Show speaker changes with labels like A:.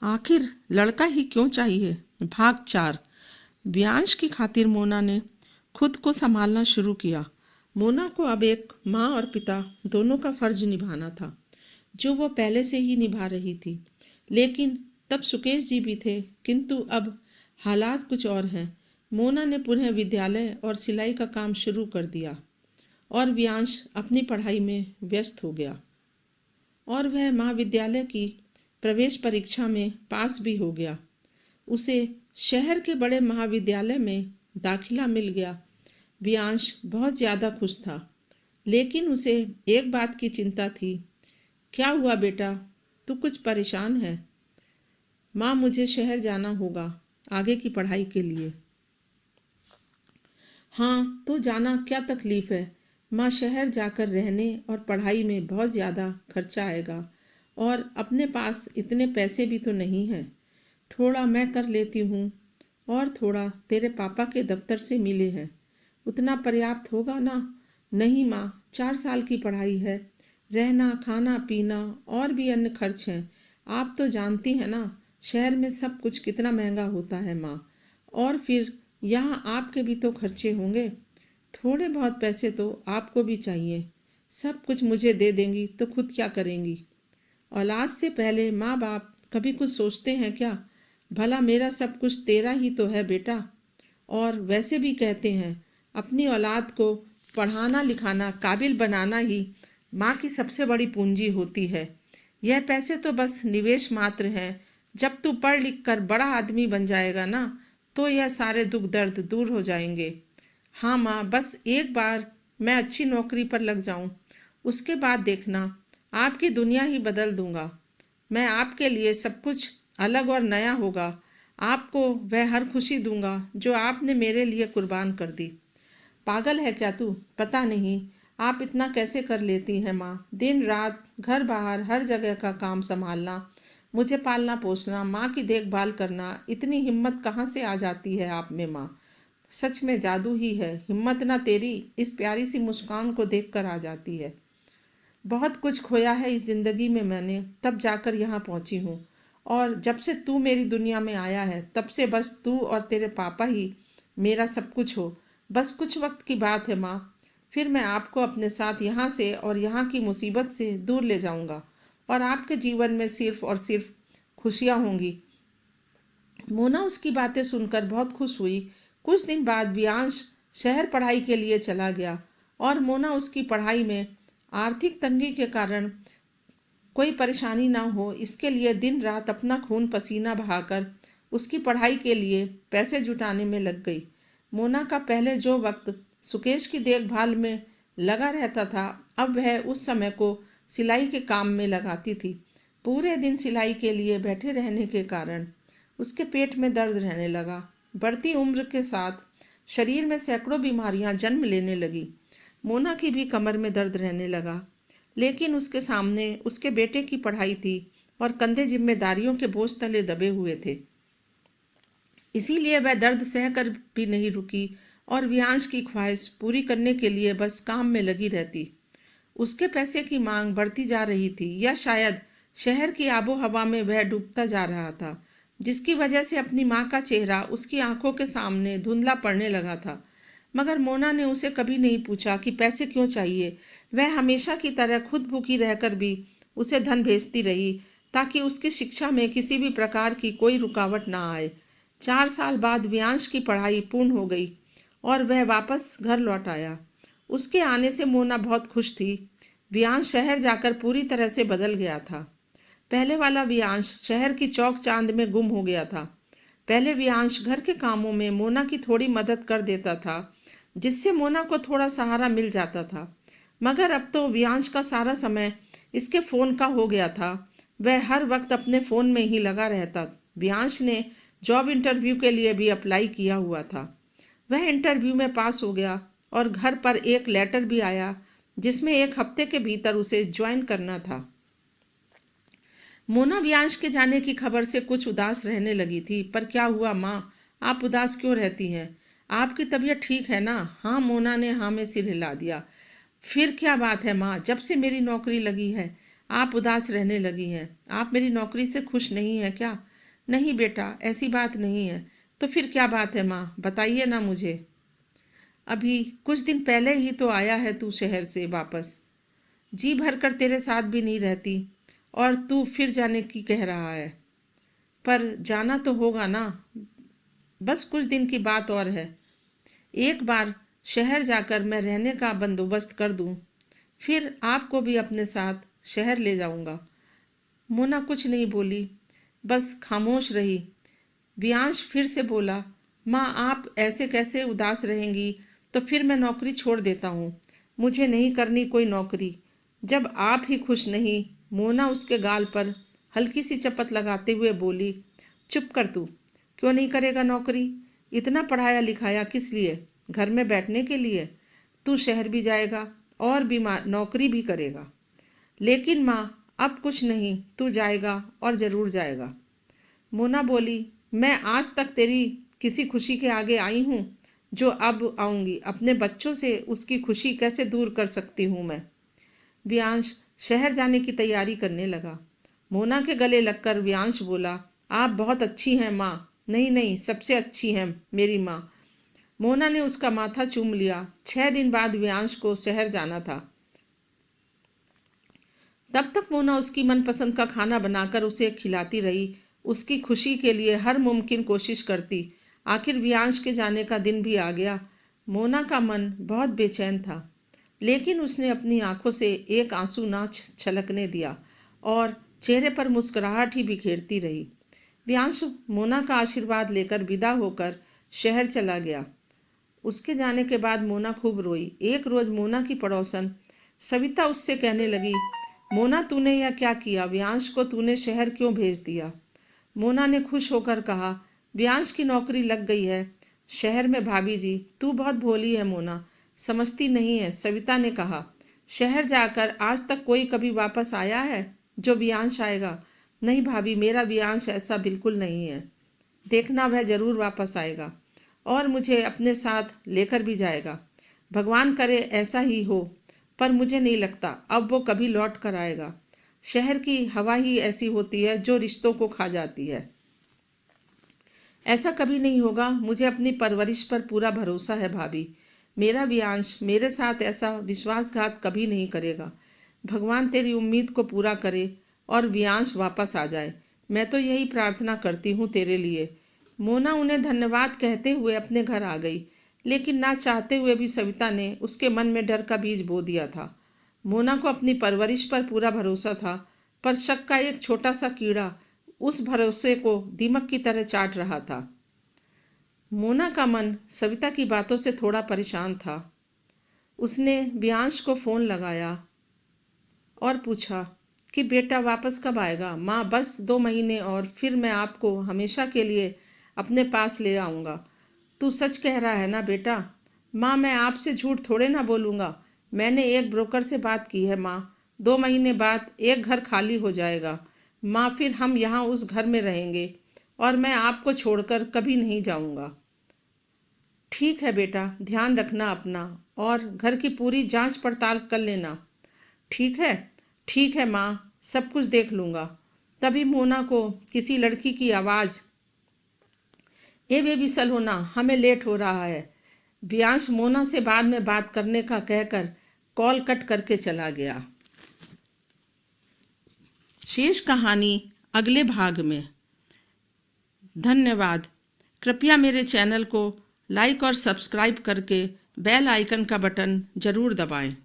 A: आखिर लड़का ही क्यों चाहिए? भाग 4। व्यांश की खातिर मोना ने खुद को संभालना शुरू किया। मोना को अब एक माँ और पिता दोनों का फर्ज निभाना था, जो वो पहले से ही निभा रही थी। लेकिन तब सुकेश जी भी थे, किंतु अब हालात कुछ और हैं। मोना ने पुनः विद्यालय और सिलाई का काम शुरू कर दिया और व्यांश अपनी पढ़ाई में व्यस्त हो गया। और वह महाविद्यालय की प्रवेश परीक्षा में पास भी हो गया। उसे शहर के बड़े महाविद्यालय में दाखिला मिल गया। व्यांश बहुत ज़्यादा खुश था, लेकिन उसे एक बात की चिंता थी। क्या हुआ बेटा, तू कुछ परेशान है? माँ, मुझे शहर जाना होगा आगे की पढ़ाई के लिए। हाँ, तो जाना, क्या तकलीफ है माँ? शहर जाकर रहने और पढ़ाई में बहुत ज़्यादा खर्चा आएगा और अपने पास इतने पैसे भी तो नहीं हैं। थोड़ा मैं कर लेती हूँ और थोड़ा तेरे पापा के दफ्तर से मिले हैं, उतना पर्याप्त होगा ना? नहीं माँ, 4 साल की पढ़ाई है, रहना खाना पीना और भी अन्य खर्च हैं। आप तो जानती हैं ना, शहर में सब कुछ कितना महंगा होता है माँ। और फिर यहाँ आपके भी तो खर्चे होंगे। थोड़े बहुत पैसे तो आपको भी चाहिए। सब कुछ मुझे दे देंगी तो खुद क्या करेंगी? औलाद से पहले माँ बाप कभी कुछ सोचते हैं क्या? भला मेरा सब कुछ तेरा ही तो है बेटा। और वैसे भी कहते हैं, अपनी औलाद को पढ़ाना लिखाना काबिल बनाना ही माँ की सबसे बड़ी पूंजी होती है। यह पैसे तो बस निवेश मात्र हैं। जब तू पढ़ लिख कर बड़ा आदमी बन जाएगा ना, तो यह सारे दुख दर्द दूर हो जाएंगे। हाँ माँ, बस एक बार मैं अच्छी नौकरी पर लग जाऊं, उसके बाद देखना, आपकी दुनिया ही बदल दूंगा। मैं आपके लिए सब कुछ अलग और नया होगा। आपको वह हर खुशी दूंगा जो आपने मेरे लिए कुर्बान कर दी। पागल है क्या तू? पता नहीं आप इतना कैसे कर लेती हैं माँ। दिन रात घर बाहर हर जगह का काम संभालना, मुझे पालना पोसना, माँ की देखभाल करना, इतनी हिम्मत कहाँ से आ जाती है आप में माँ? सच में जादू ही है। हिम्मत ना तेरी इस प्यारी सी मुस्कान को देखकर आ जाती है। बहुत कुछ खोया है इस ज़िंदगी में मैंने, तब जाकर यहाँ पहुँची हूँ। और जब से तू मेरी दुनिया में आया है, तब से बस तू और तेरे पापा ही मेरा सब कुछ हो। बस कुछ वक्त की बात है माँ, फिर मैं आपको अपने साथ यहाँ से और यहाँ की मुसीबत से दूर ले जाऊँगा और आपके जीवन में सिर्फ और सिर्फ खुशियाँ होंगी। मोना उसकी बातें सुनकर बहुत खुश हुई। कुछ दिन बाद व्यांश शहर पढ़ाई के लिए चला गया और मोना उसकी पढ़ाई में आर्थिक तंगी के कारण कोई परेशानी ना हो, इसके लिए दिन रात अपना खून पसीना बहाकर उसकी पढ़ाई के लिए पैसे जुटाने में लग गई। मोना का पहले जो वक्त सुकेश की देखभाल में लगा रहता था, अब वह उस समय को सिलाई के काम में लगाती थी। पूरे दिन सिलाई के लिए बैठे रहने के कारण उसके पेट में दर्द रहने लगा। बढ़ती उम्र के साथ शरीर में सैकड़ों बीमारियां जन्म लेने लगी। मोना की भी कमर में दर्द रहने लगा, लेकिन उसके सामने उसके बेटे की पढ़ाई थी और कंधे जिम्मेदारियों के बोझ तले दबे हुए थे। इसीलिए वह दर्द सहकर भी नहीं रुकी और वियांश की ख्वाहिश पूरी करने के लिए बस काम में लगी रहती। उसके पैसे की मांग बढ़ती जा रही थी, या शायद शहर की आबो हवा में वह डूबता जा रहा था, जिसकी वजह से अपनी माँ का चेहरा उसकी आंखों के सामने धुंधला पड़ने लगा था। मगर मोना ने उसे कभी नहीं पूछा कि पैसे क्यों चाहिए। वह हमेशा की तरह खुद भूखी रहकर भी उसे धन भेजती रही, ताकि उसकी शिक्षा में किसी भी प्रकार की कोई रुकावट ना आए। 4 साल बाद व्यांश की पढ़ाई पूर्ण हो गई और वह वापस घर लौट आया। उसके आने से मोना बहुत खुश थी। व्यांश शहर जाकर पूरी तरह से बदल गया था। पहले वाला व्यांश शहर की चौक चांद में गुम हो गया था। पहले व्यांश घर के कामों में मोना की थोड़ी मदद कर देता था, जिससे मोना को थोड़ा सहारा मिल जाता था। मगर अब तो व्यांश का सारा समय इसके फ़ोन का हो गया था। वह हर वक्त अपने फ़ोन में ही लगा रहता। व्यांश ने जॉब इंटरव्यू के लिए भी अप्लाई किया हुआ था। वह इंटरव्यू में पास हो गया और घर पर एक लेटर भी आया, जिसमें 1 हफ्ते के भीतर उसे ज्वाइन करना था। मोना व्यांश के जाने की खबर से कुछ उदास रहने लगी थी। पर क्या हुआ माँ, आप उदास क्यों रहती हैं? आपकी तबीयत ठीक है ना? हाँ, मोना ने हाँ में सिर हिला दिया। फिर क्या बात है माँ, जब से मेरी नौकरी लगी है आप उदास रहने लगी हैं। आप मेरी नौकरी से खुश नहीं हैं क्या? नहीं बेटा, ऐसी बात नहीं है। तो फिर क्या बात है माँ, बताइए ना मुझे। अभी कुछ दिन पहले ही तो आया है तू शहर से वापस। जी भर कर तेरे साथ भी नहीं रहती और तू फिर जाने की कह रहा है। पर जाना तो होगा ना, बस कुछ दिन की बात और है। एक बार शहर जाकर मैं रहने का बंदोबस्त कर दूं, फिर आपको भी अपने साथ शहर ले जाऊंगा। मोना कुछ नहीं बोली, बस खामोश रही। वियांश फिर से बोला, माँ आप ऐसे कैसे उदास रहेंगी? तो फिर मैं नौकरी छोड़ देता हूँ। मुझे नहीं करनी कोई नौकरी, जब आप ही खुश नहीं। मोना उसके गाल पर हल्की सी चपत लगाते हुए बोली, चुप कर तू। क्यों नहीं करेगा नौकरी? इतना पढ़ाया लिखाया किस लिए? घर में बैठने के लिए? तू शहर भी जाएगा और भी नौकरी भी करेगा। लेकिन माँ अब कुछ नहीं, तू जाएगा और ज़रूर जाएगा। मोना बोली, मैं आज तक तेरी किसी खुशी के आगे आई हूँ जो अब आऊँगी? अपने बच्चों से उसकी खुशी कैसे दूर कर सकती हूँ मैं? वियांश शहर जाने की तैयारी करने लगा। मोना के गले लगकर वियांश बोला, आप बहुत अच्छी हैं माँ। नहीं नहीं, सबसे अच्छी हैं मेरी माँ। मोना ने उसका माथा चूम लिया। 6 दिन बाद वियांश को शहर जाना था। तब तक मोना उसकी मनपसंद का खाना बनाकर उसे खिलाती रही, उसकी खुशी के लिए हर मुमकिन कोशिश करती। आखिर वियांश के जाने का दिन भी आ गया। मोना का मन बहुत बेचैन था, लेकिन उसने अपनी आंखों से एक आंसू ना छलकने दिया और चेहरे पर मुस्कुराहट ही बिखेरती रही। वियांश मोना का आशीर्वाद लेकर विदा होकर शहर चला गया। उसके जाने के बाद मोना खूब रोई। एक रोज मोना की पड़ोसन सविता उससे कहने लगी, मोना तूने यह क्या किया? वियांश को तूने शहर क्यों भेज दिया? मोना ने खुश होकर कहा, वियांश की नौकरी लग गई है शहर में भाभी जी। तू बहुत भोली है मोना, समझती नहीं है। सविता ने कहा, शहर जाकर आज तक कोई कभी वापस आया है जो वियांश आएगा? नहीं भाभी, मेरा वियांश ऐसा बिल्कुल नहीं है। देखना, वह जरूर वापस आएगा और मुझे अपने साथ लेकर भी जाएगा। भगवान करे ऐसा ही हो, पर मुझे नहीं लगता अब वो कभी लौट कर आएगा। शहर की हवा ही ऐसी होती है जो रिश्तों को खा जाती है। ऐसा कभी नहीं होगा। मुझे अपनी परवरिश पर पूरा भरोसा है भाभी। मेरा वियांश मेरे साथ ऐसा विश्वासघात कभी नहीं करेगा। भगवान तेरी उम्मीद को पूरा करे और वियांश वापस आ जाए। मैं तो यही प्रार्थना करती हूँ तेरे लिए। मोना उन्हें धन्यवाद कहते हुए अपने घर आ गई, लेकिन ना चाहते हुए भी सविता ने उसके मन में डर का बीज बो दिया था। मोना को अपनी परवरिश पर पूरा भरोसा था, पर शक का एक छोटा सा कीड़ा उस भरोसे को दीमक की तरह चाट रहा था। मोना का मन सविता की बातों से थोड़ा परेशान था। उसने वियांश को फ़ोन लगाया और पूछा कि बेटा वापस कब आएगा? माँ बस 2 महीने और फिर मैं आपको हमेशा के लिए अपने पास ले आऊँगा। तू सच कह रहा है ना बेटा? माँ मैं आपसे झूठ थोड़े ना बोलूँगा। मैंने एक ब्रोकर से बात की है माँ। 2 महीने बाद एक घर खाली हो जाएगा माँ, फिर हम यहाँ उस घर में रहेंगे और मैं आपको छोड़कर कभी नहीं जाऊँगा। ठीक है बेटा, ध्यान रखना अपना और घर की पूरी जांच पड़ताल कर लेना। ठीक है? ठीक है माँ, सब कुछ देख लूँगा। तभी मोना को किसी लड़की की आवाज़, ए बेबी सलोना, हमें लेट हो रहा है। वियांश मोना से बाद में बात करने का कहकर कॉल कट करके चला गया। शेष कहानी अगले भाग में। धन्यवाद। कृपया मेरे चैनल को लाइक और सब्सक्राइब करके बेल आइकन का बटन ज़रूर दबाएं।